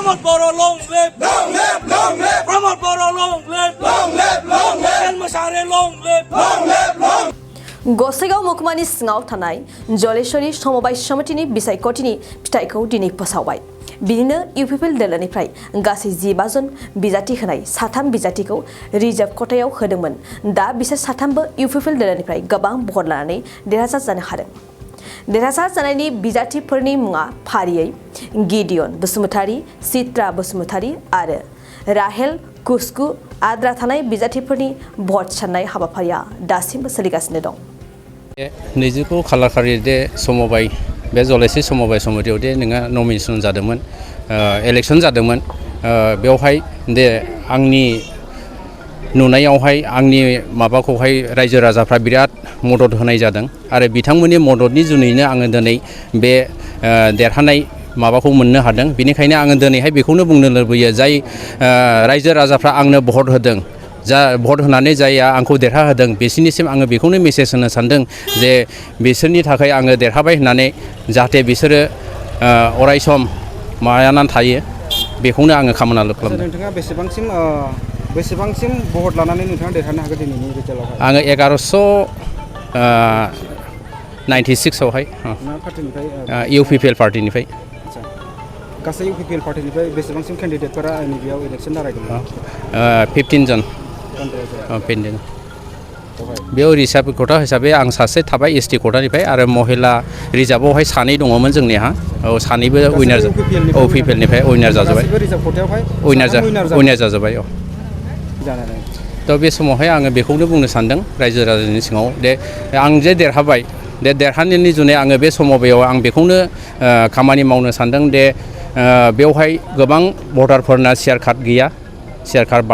Promote Boro long live. Long live, long live. Promote Boro long live. Long live, long live. El Mashare long live. Long live, long. Gossaigaon महकुमानि सिङाव थानाय जलेश्वरी समबाय समितिनि बिसायख'थिनि फिथाइखौ दिनै फोसावबाय। बिदिनो UPPL दोलोनिफ्राय गासै 15 जन बिजाथि होनाय 3 बिजाथिखौ रिजार्भ खथायाव होदोंमोन। दा बिसोर 3बो इउपिपिएल दोलोनिफ्राय गोबां भट लानानै देरहासार जानो हादों। देरहासार जानायनि बिजाथिफोरनि मुङा फारियै गिडियन बसुमतारी, चित्रा बसुमतारी आरो राहेल कुस्कु। आद्रा थानाय बिजाथिफोरनि भट साननाय हाबाफारिया दासिमबो सोलिगासिनो दं। 29 खालारखालि दे समबाय बे जलेश्वरी समबाय समितियाव दे नोङा नमिनेसन जादोंमोन, इलेक्सन जादोंमोन। बेवहाय दे आंनि नुनायावहाय आंनि माबाखौहाय रायजो राजाफ्रा बिराद मदद होनाय जादों आरो बिथांमोननि मददनि जुनैनो आङो दिनै बे देरहानाय माबाखौ मोननो हादों। बेनिखायनो आङो दिनैहाय बेखौनो बुंनो लुबैयो, जाय रायजो राजाफ्रा आंनो भट होदों, जा भट होनानै जायआ आंखौ देरहा होदों, बिसोरनिसिम आङो बेखौनो मेसेज होनो सानदों जे बिसोरनि थाखाय आङो देरहाबाय होननानै जाहाथे बिसोरो अरायसम माबानानै थायो, बेखौनो आङो खामना खालामदों। नोंथाङा बेसेबांसिम भट लानानै नोंथाङा देरहानो हागोन दिनैनि रिजाल्टआवहाय? आङो 1196 आवहाय इउपिपिएल पार्टिनिफ्राय। गासै इउपिपिएल पार्टिनिफ्राय बेसेबांसिम केन्डिडेटफोरा नैबेयाव इलेक्सन जागायदोंमोन? 15 जन पेन्डिं। बेयाव रिजार्भ खथा हिसाबै आं सासे थाबाय एसटि खथानिफ्राय आरो महिला रिजार्भआवहाय 2 दङमोन जोंनिहा। औ 2निबो उइनार इउपिपिएलनिफ्राय उइनार जाजोब्बाय। उइनार जाजोब्बाय। औ थ' बे समावहाय आङो बेखौनो बुंनो सानदों रायजो राजानि सिङाव दे आं जे देरहाबाय, दे देरहानायनि जुनै आङो बे समाव आं बेखौनो खामानि मावनो सानदों दे बेवहाय गोबां भटारफोरना शेयार कार्ड गैया, शेयार कार्ड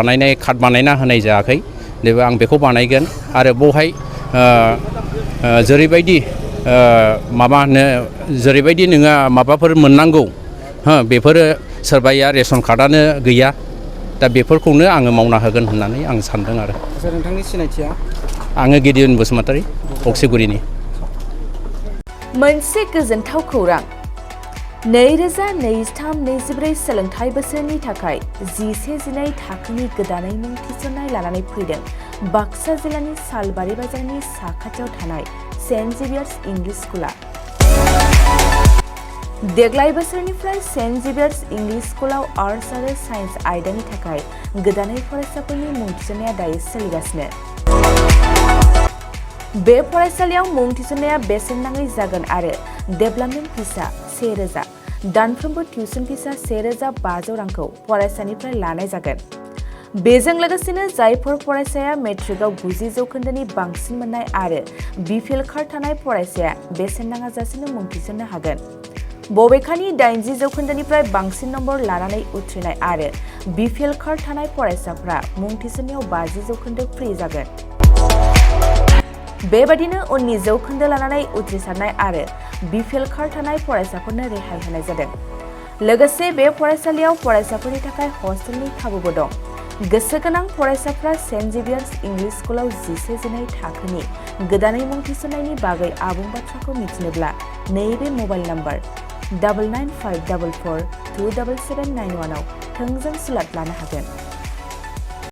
बानायना होनाय जायाखै। देबो आं बेखौ बानायगोन आरो बेवहाय जेरैबायदि जेरैबायदि नोङो माबाफोर मोननांगौ बेफोरो सोरबाया रेशन कार्डआनो गैया, दा बेफोरखौनो आङो मावना होगोन होननानै आं सानदों आरो। नोंथांनि सिनायथिया? आङो गिडियन बसुमतारी, अक्सिगुरिनि। मोनसे गोजोनथाव खौरां। 2023-24 सोलोंथाइ बोसोरनि थाखाय 11-12 थाखोनि गोदानै मुं थिसननाय लानानै फैदों बाक्सा जिल्लानि सालबारि बाजारनि साखाथियाव थानाय सेन्ट जेभियार्स इंलिश स्कुला। देग्लाय बोसोरनिफ्राय सेन्ट जेभियार्स इंलिश स्कुलाव आर्ट्स आरो साइन्स आयदानि थाखाय गोदानै फरायसाफोरनि मुं थिसननाया दायो सोलिगासिनो। बे फरायसालियाव मुं थिसननाया बेसेन नाङै जागोन आरो डेभेलपमेन्ट फिसा 1000, दानफ्रोमबो टिउसन फिसा 1500 रांखौ फरायसानिफ्राय लानाय जागोन। बेजों लोगोसेनो जायफोर फरायसाया मेट्रिकआव 90 जौखोन्दोनि बांसिन मोननाय आरो बिपिएल कार्ड थानाय फरायसाया बेसेन नाङाजासेनो मुं थिसननो हागोन। बबेखानि 80 जौखोन्दोनिफ्राय बांसिन नम्बर लानानै उथ्रिनाय आरो बिपिएल कार्ड थानाय फरायसाफ्रा मुं थिसननायाव 50 जौखोन्दो फ्रि जागोन। बेबादिनो उननि जौखोन्दो लानानै उथ्रिसारनाय आरो बिपिएल कार्ड थानाय फरायसाफोरनो रेहाय होनाय जादों। लोगोसे बे फरायसालियाव फरायसाफोरनि थाखाय हस्टेलनि खाबुबो दं। गोसो गोनां फरायसाफ्रा सेन्ट जेभियार्स इंलिश स्कुलाव 11-12 थाखोनि गोदानै मुं थिसननायनि बागै आबुं बाथ्राखौ मिथिनोब्ला नैबे मबाइल नम्बर 9954427791 आव थोंजों सुलाद लानो हागोन।